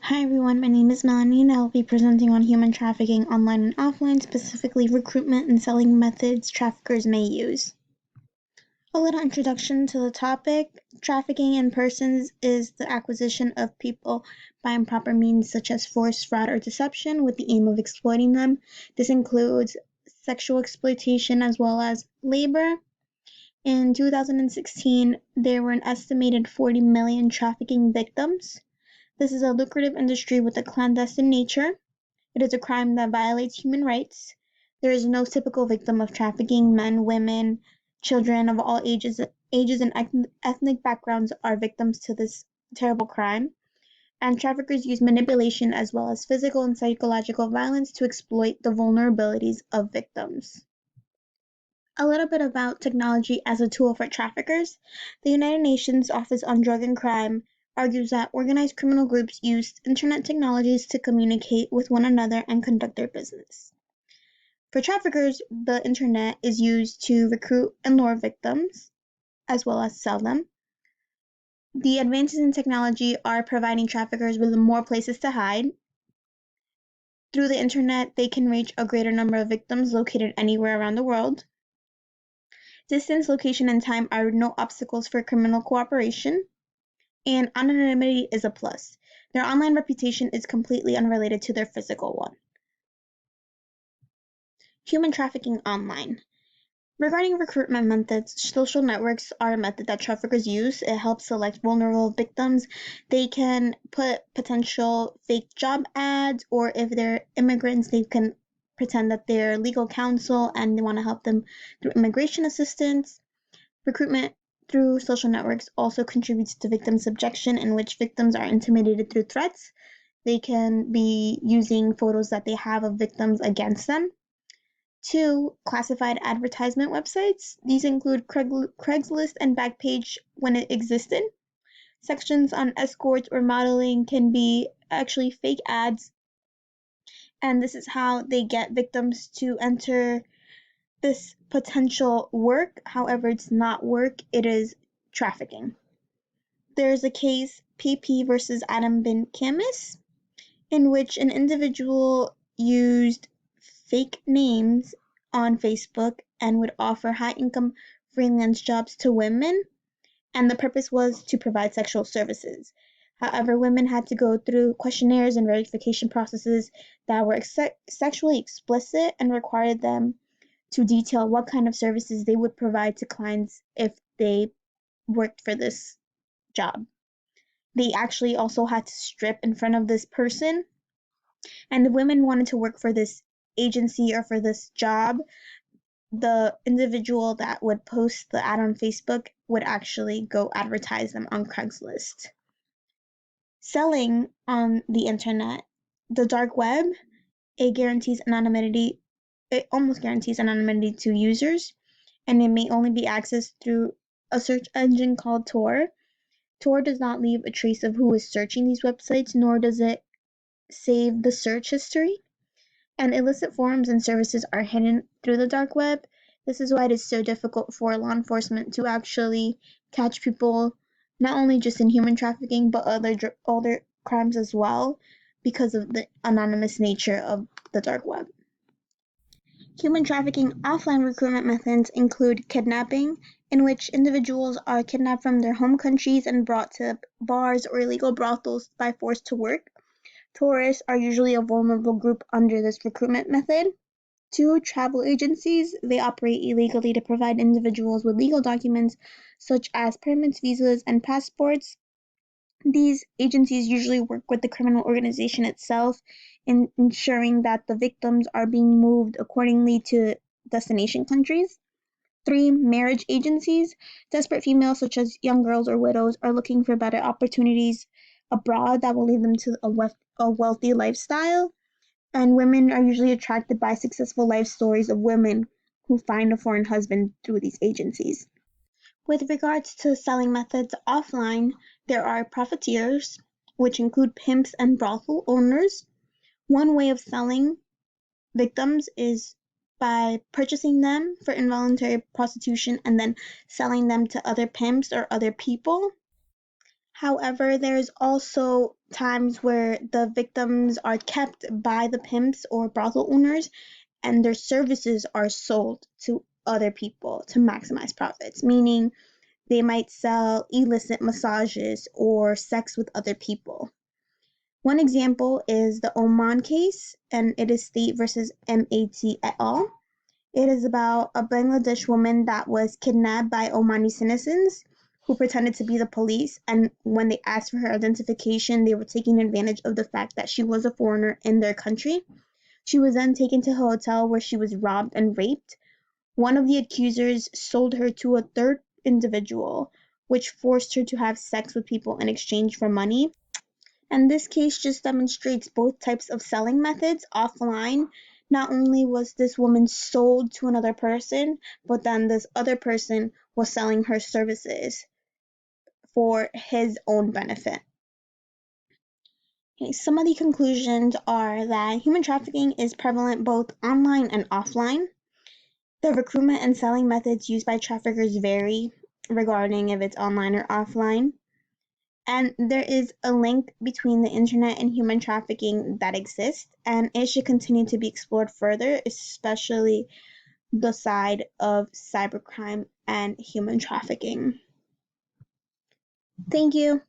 Hi everyone, my name is Melanie and I will be presenting on human trafficking online and offline, specifically recruitment and selling methods traffickers may use. A little introduction to the topic. Trafficking in persons is the acquisition of people by improper means such as force, fraud, or deception with the aim of exploiting them. This includes sexual exploitation as well as labor. In 2016, there were an estimated 40 million trafficking victims. This is a lucrative industry with a clandestine nature. It is a crime that violates human rights. There is no typical victim of trafficking. Men, women, children of all ages and ethnic backgrounds are victims to this terrible crime. And traffickers use manipulation as well as physical and psychological violence to exploit the vulnerabilities of victims. A little bit about technology as a tool for traffickers. The United Nations Office on Drug and Crime argues that organized criminal groups use internet technologies to communicate with one another and conduct their business. For traffickers, the internet is used to recruit and lure victims, as well as sell them. The advances in technology are providing traffickers with more places to hide. Through the internet, they can reach a greater number of victims located anywhere around the world. Distance, location, and time are no obstacles for criminal cooperation, and anonymity is a plus. Their online reputation is completely unrelated to their physical one. Human trafficking online. Regarding recruitment methods, social networks are a method that traffickers use. It helps select vulnerable victims. They can put potential fake job ads, or if they're immigrants, they can pretend that they're legal counsel and they want to help them through immigration assistance. Recruitment through social networks also contributes to victim subjection, in which victims are intimidated through threats. They can be using photos that they have of victims against them. 2. Classified advertisement websites. These include Craigslist and Backpage when it existed. Sections on escorts or modeling can be actually fake ads, and this is how they get victims to enter this potential work. However, it's not work, it is trafficking. There's a case, PP versus Adam bin Kamis, in which an individual used fake names on Facebook and would offer high-income freelance jobs to women, and the purpose was to provide sexual services. However, women had to go through questionnaires and verification processes that were sexually explicit and required them to detail what kind of services they would provide to clients if they worked for this job. They actually also had to strip in front of this person, and the women wanted to work for this agency or for this job. The individual that would post the ad on Facebook would actually go advertise them on Craigslist. Selling on the internet, the dark web, it almost guarantees anonymity to users, and it may only be accessed through a search engine called Tor. Tor does not leave a trace of who is searching these websites, nor does it save the search history. And illicit forums and services are hidden through the dark web. This is why it is so difficult for law enforcement to actually catch people, not only just in human trafficking, but other crimes as well, because of the anonymous nature of the dark web. Human trafficking offline recruitment methods include kidnapping, in which individuals are kidnapped from their home countries and brought to bars or illegal brothels by force to work. Tourists are usually a vulnerable group under this recruitment method. 2. Travel agencies. They operate illegally to provide individuals with legal documents such as permits, visas, and passports. These agencies usually work with the criminal organization itself in ensuring that the victims are being moved accordingly to destination countries. 3. Marriage agencies. Desperate females, such as young girls or widows, are looking for better opportunities abroad that will lead them to a wealthy lifestyle. And women are usually attracted by successful life stories of women who find a foreign husband through these agencies. With regards to selling methods offline, there are profiteers, which include pimps and brothel owners. One way of selling victims is by purchasing them for involuntary prostitution and then selling them to other pimps or other people. However, there is also times where the victims are kept by the pimps or brothel owners and their services are sold to other people to maximize profits, meaning they might sell illicit massages or sex with other people. One example is the Oman case, and it is State versus MAT et al. It is about a Bangladesh woman that was kidnapped by Omani citizens who pretended to be the police, and when they asked for her identification, they were taking advantage of the fact that she was a foreigner in their country. She was then taken to a hotel where she was robbed and raped. One of the accusers sold her to a third individual, which forced her to have sex with people in exchange for money. And this case just demonstrates both types of selling methods offline. Not only was this woman sold to another person, but then this other person was selling her services for his own benefit. Okay, some of the conclusions are that human trafficking is prevalent both online and offline. The recruitment and selling methods used by traffickers vary regarding if it's online or offline. And there is a link between the internet and human trafficking that exists, and it should continue to be explored further, especially the side of cybercrime and human trafficking. Thank you.